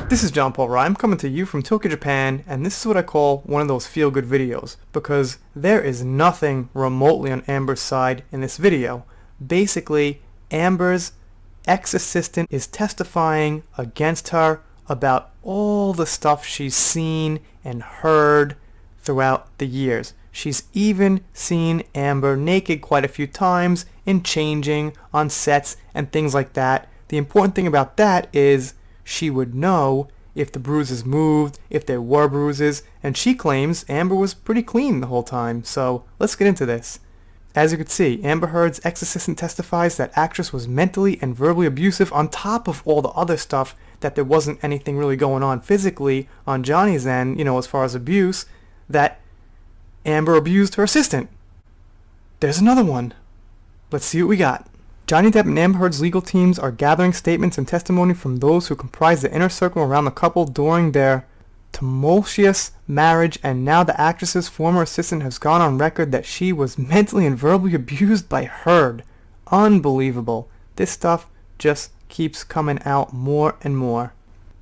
This is John Paul Ryan coming to you from Tokyo, Japan, and this is what I call one of those feel-good videos, because there is nothing remotely on Amber's side in this video. Basically, Amber's ex-assistant is testifying against her about all the stuff she's seen and heard throughout the years. She's even seen Amber naked quite a few times in changing on sets and things like that. The important thing about that is she would know if the bruises moved, if there were bruises, and she claims Amber was pretty clean the whole time. So let's get into this. As you can see, Amber Heard's ex-assistant testifies that actress was mentally and verbally abusive on top of all the other stuff, that there wasn't anything really going on physically on Johnny's end, as far as abuse, that Amber abused her assistant. There's another one. Let's see what we got. Johnny Depp and Amber Heard's legal teams are gathering statements and testimony from those who comprise the inner circle around the couple during their tumultuous marriage, and now the actress's former assistant has gone on record that she was mentally and verbally abused by Heard. Unbelievable. This stuff just keeps coming out more and more.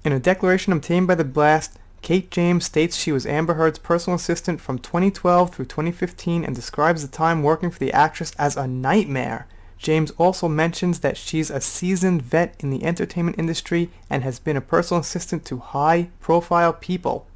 In a declaration obtained by The Blast, Kate James states she was Amber Heard's personal assistant from 2012 through 2015 and describes the time working for the actress as a nightmare. James also mentions that she's a seasoned vet in the entertainment industry and has been a personal assistant to high-profile people.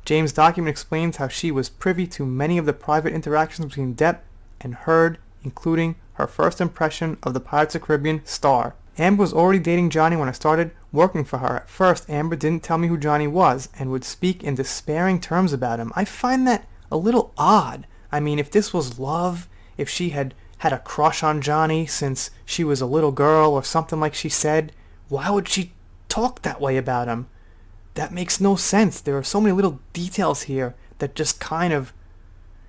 James' document explains how she was privy to many of the private interactions between Depp and Heard, including her first impression of the Pirates of the Caribbean star. Amber was already dating Johnny when I started working for her. At first, Amber didn't tell me who Johnny was and would speak in despairing terms about him. I find that a little odd. I mean, if this was love, if she had a crush on Johnny since she was a little girl or something like she said, why would she talk that way about him? That makes no sense. There are so many little details here that just kind of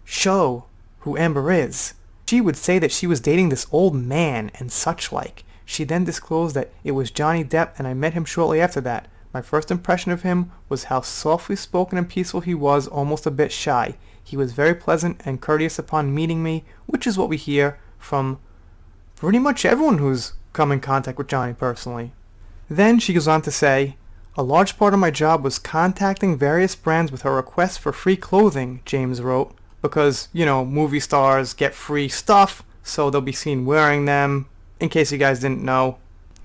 show who Amber is. She would say that she was dating this old man and such like. She then disclosed that it was Johnny Depp, and I met him shortly after that. My first impression of him was how softly spoken and peaceful he was, almost a bit shy. He was very pleasant and courteous upon meeting me, which is what we hear from pretty much everyone who's come in contact with Johnny personally. Then she goes on to say, a large part of my job was contacting various brands with her requests for free clothing, James wrote, because, movie stars get free stuff, so they'll be seen wearing them, in case you guys didn't know.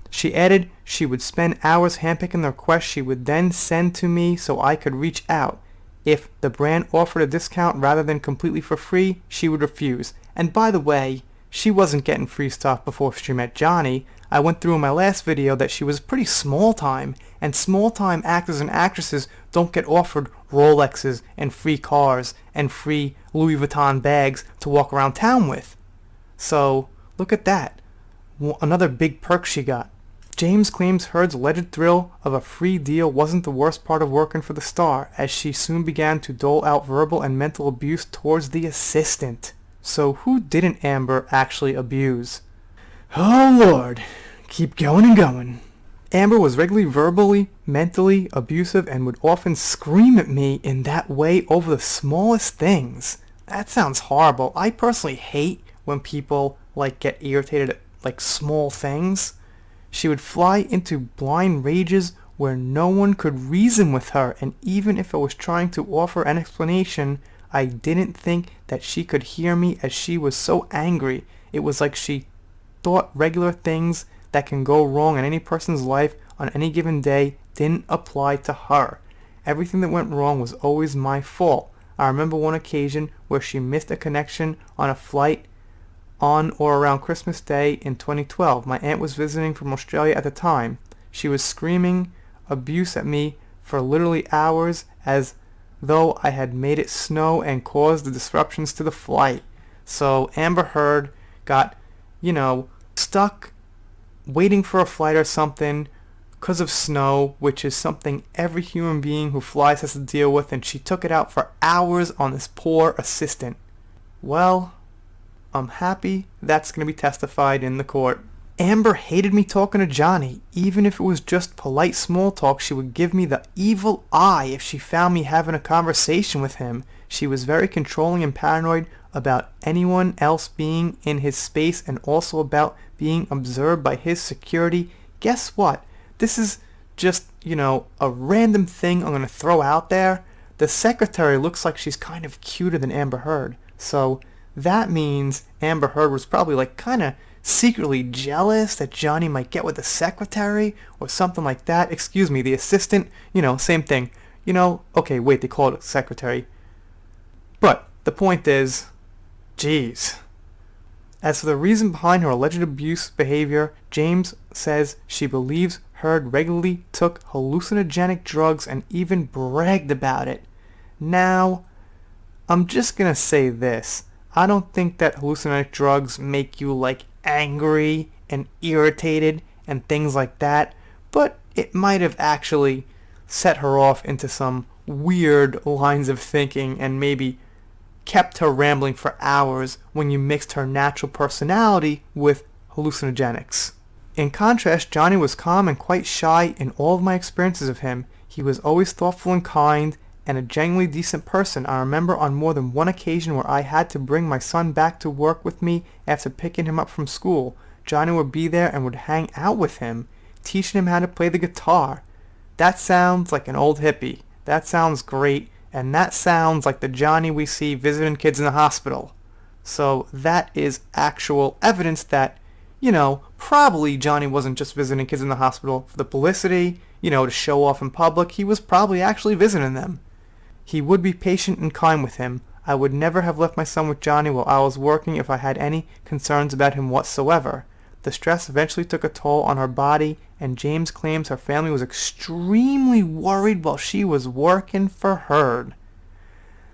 She added she would spend hours handpicking the requests she would then send to me so I could reach out. If the brand offered a discount rather than completely for free, she would refuse. And by the way, she wasn't getting free stuff before she met Johnny. I went through in my last video that she was pretty small time, and small time actors and actresses don't get offered Rolexes and free cars and free Louis Vuitton bags to walk around town with. So, look at that. Another big perk she got. James claims Heard's alleged thrill of a free deal wasn't the worst part of working for the star, as she soon began to dole out verbal and mental abuse towards the assistant. So who didn't Amber actually abuse? Oh Lord, keep going and going. Amber was regularly verbally, mentally abusive and would often scream at me in that way over the smallest things. That sounds horrible. I personally hate when people get irritated at small things. She would fly into blind rages where no one could reason with her, and even if I was trying to offer an explanation, I didn't think that she could hear me as she was so angry. It was like she thought regular things that can go wrong in any person's life on any given day didn't apply to her. Everything that went wrong was always my fault. I remember one occasion where she missed a connection on a flight on or around Christmas Day in 2012. My aunt was visiting from Australia at the time. She was screaming abuse at me for literally hours as though I had made it snow and caused the disruptions to the flight. So Amber Heard got, stuck waiting for a flight or something because of snow, which is something every human being who flies has to deal with, and she took it out for hours on this poor assistant. Well, I'm happy that's going to be testified in the court. Amber hated me talking to Johnny. Even if it was just polite small talk, she would give me the evil eye if she found me having a conversation with him. She was very controlling and paranoid about anyone else being in his space and also about being observed by his security. Guess what? This is just, a random thing I'm going to throw out there. The secretary looks like she's kind of cuter than Amber Heard. So that means Amber Heard was probably like kind of secretly jealous that Johnny might get with the secretary or something like that. Excuse me, the assistant, same thing. Okay, wait, they call it a secretary. But the point is, geez. As for the reason behind her alleged abuse behavior, James says she believes Heard regularly took hallucinogenic drugs and even bragged about it. Now, I'm just gonna say this. I don't think that hallucinogenic drugs make you like angry and irritated and things like that, but it might have actually set her off into some weird lines of thinking and maybe kept her rambling for hours when you mixed her natural personality with hallucinogenics. In contrast, Johnny was calm and quite shy in all of my experiences of him. He was always thoughtful and kind and a genuinely decent person. I remember on more than one occasion where I had to bring my son back to work with me after picking him up from school. Johnny would be there and would hang out with him, teaching him how to play the guitar. That sounds like an old hippie. That sounds great. And that sounds like the Johnny we see visiting kids in the hospital. So that is actual evidence that, probably Johnny wasn't just visiting kids in the hospital for the publicity, to show off in public. He was probably actually visiting them. He would be patient and kind with him. I would never have left my son with Johnny while I was working if I had any concerns about him whatsoever. The stress eventually took a toll on her body, and James claims her family was extremely worried while she was working for Heard.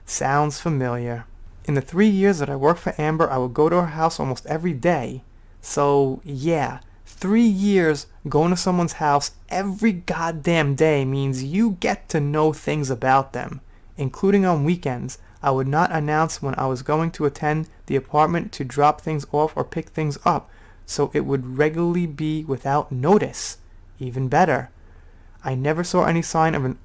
Sounds familiar. In the 3 years that I worked for Amber, I would go to her house almost every day. So, yeah, 3 years going to someone's house every goddamn day means you get to know things about them, including on weekends. I would not announce when I was going to attend the apartment to drop things off or pick things up, so it would regularly be without notice. Even better, I never saw any sign of an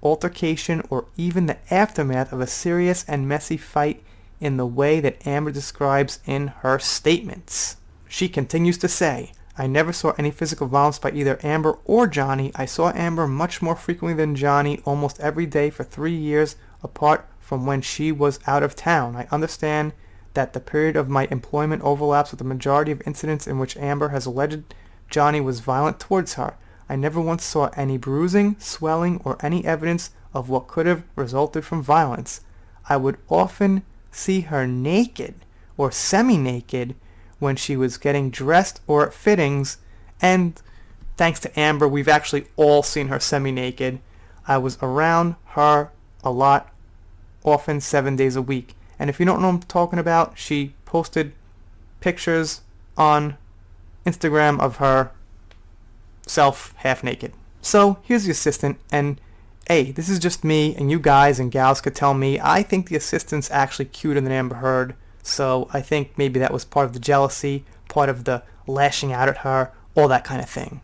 altercation or even the aftermath of a serious and messy fight in the way that Amber describes in her statements. She continues to say, I never saw any physical violence by either Amber or Johnny. I saw Amber much more frequently than Johnny, almost every day for 3 years, apart from when she was out of town. I understand that the period of my employment overlaps with the majority of incidents in which Amber has alleged Johnny was violent towards her. I never once saw any bruising, swelling, or any evidence of what could have resulted from violence. I would often see her naked or semi-naked when she was getting dressed or at fittings, and thanks to Amber, we've actually all seen her semi-naked. I was around her a lot, often 7 days a week. And if you don't know what I'm talking about, she posted pictures on Instagram of herself half naked. So here's the assistant, and hey, this is just me, and you guys and gals could tell me, I think the assistant's actually cuter than Amber Heard. So I think maybe that was part of the jealousy, part of the lashing out at her, all that kind of thing.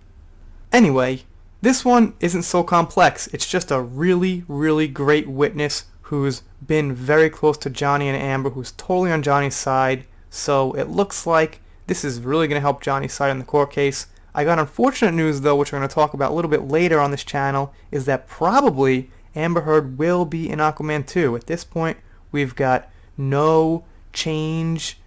Anyway, this one isn't so complex. It's just a really, really great witness who's been very close to Johnny and Amber, who's totally on Johnny's side. So it looks like this is really going to help Johnny's side in the court case. I got unfortunate news, though, which we're going to talk about a little bit later on this channel, is that probably Amber Heard will be in Aquaman 2. At this point, we've got no change,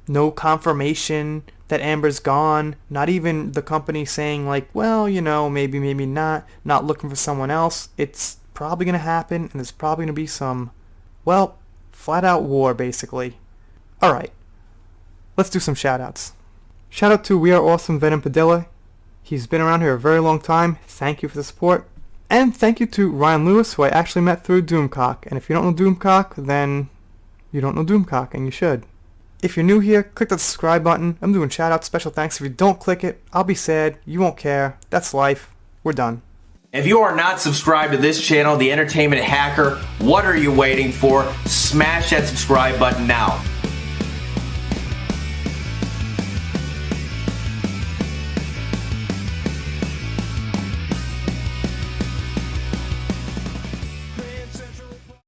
no confirmation that Amber's gone, not even the company saying like, well, maybe not looking for someone else. It's probably going to happen, and there's probably going to be some, well, flat out war, basically. Alright, let's do some shoutouts. Shout out to We Are Awesome Venom Padilla. He's been around here a very long time. Thank you for the support. And thank you to Ryan Lewis, who I actually met through Doomcock. And if you don't know Doomcock, then you don't know Doomcock, and you should. If you're new here, click that subscribe button. I'm doing shout outs, special thanks. If you don't click it, I'll be sad. You won't care. That's life. We're done. If you are not subscribed to this channel, The Entertainment Hacker, what are you waiting for? Smash that subscribe button now.